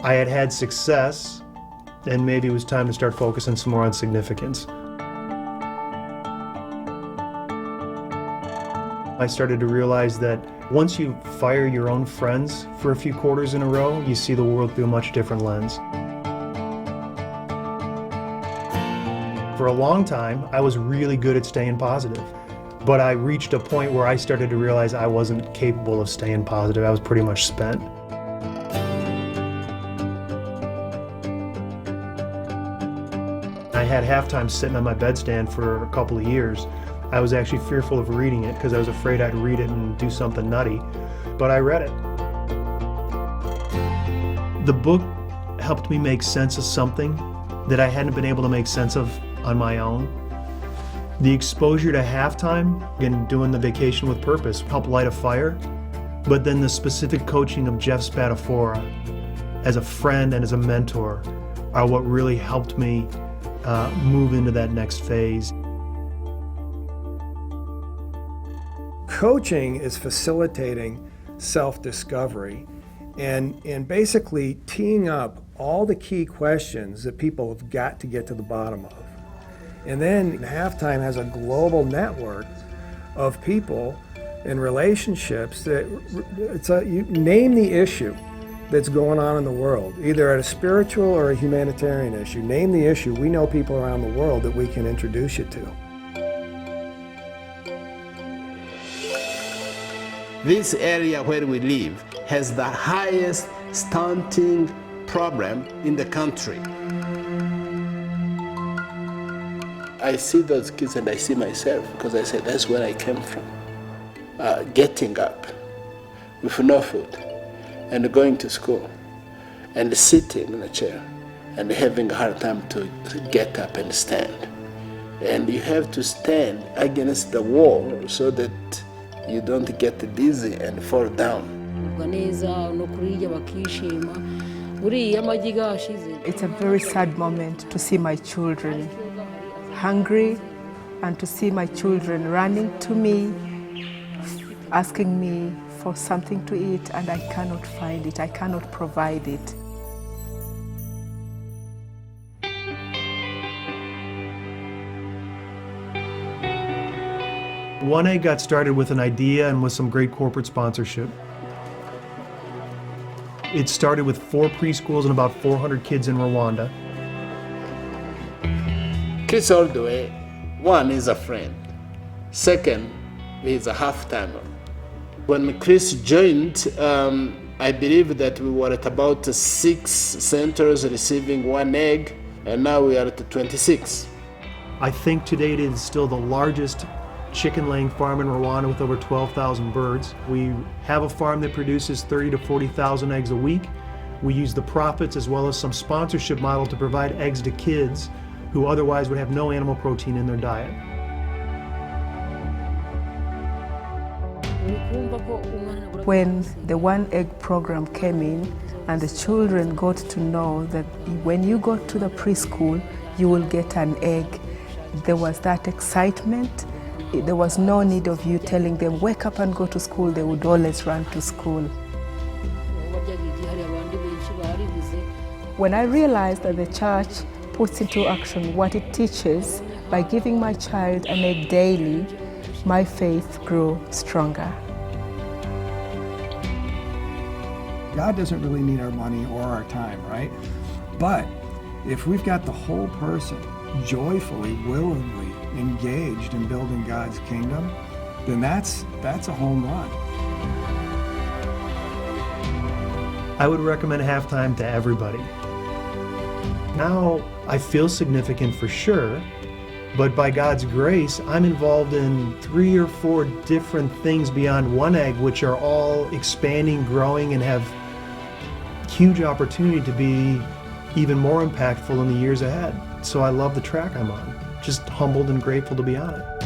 I had had success, and maybe it was time to start focusing some more on significance. I started to realize that once you fire your own friends for a few quarters in a row, you see the world through a much different lens. For a long time, I was really good at staying positive, but I reached a point where I started to realize I wasn't capable of staying positive. I was pretty much spent. I had Halftime sitting on my bedstand for a couple of years. I was actually fearful of reading it because I was afraid I'd read it and do something nutty, but I read it. The book helped me make sense of something that I hadn't been able to make sense of on my own. The exposure to Halftime and doing the Vacation with Purpose helped light a fire, but then the specific coaching of Jeff Spadafora as a friend and as a mentor are what really helped me move into that next phase. Coaching is facilitating self-discovery and basically teeing up all the key questions that people have got to get to the bottom of. And then Halftime has a global network of people and relationships that you name the issue that's going on in the world, either at a spiritual or a humanitarian issue. Name the issue, we know people around the world that we can introduce you to. This area where we live has the highest stunting problem in the country. I see those kids and I see myself because I said that's where I came from. Getting up with no food and going to school and sitting in a chair and having a hard time to get up and stand. And you have to stand against the wall so that you don't get dizzy and fall down. It's a very sad moment to see my children hungry and to see my children running to me, asking me for something to eat, and I cannot find it, I cannot provide it. One Egg got started with an idea and with some great corporate sponsorship. It started with 4 preschools and about 400 kids in Rwanda. Chris Ordway, one is a friend. Second, he's a half-timer. When Chris joined, I believe that we were at about 6 centers receiving 1 egg, and now we are at 26. I think today it is still the largest chicken laying farm in Rwanda with over 12,000 birds. We have a farm that produces 30 to 40,000 eggs a week. We use the profits as well as some sponsorship model to provide eggs to kids who otherwise would have no animal protein in their diet. When the 1 Egg program came in and the children got to know that when you go to the preschool, you will get an egg, there was that excitement. There was no need of you telling them, wake up and go to school. They would always run to school. When I realized that the church puts into action what it teaches by giving my child an egg daily, my faith grew stronger. God doesn't really need our money or our time, right? But if we've got the whole person joyfully, willingly engaged in building God's kingdom, then that's a home run. I would recommend Halftime to everybody. Now, I feel significant for sure, but by God's grace, I'm involved in 3 or 4 different things beyond 1 Egg, which are all expanding, growing, and have huge opportunity to be even more impactful in the years ahead. So I love the track I'm on. Just humbled and grateful to be on it.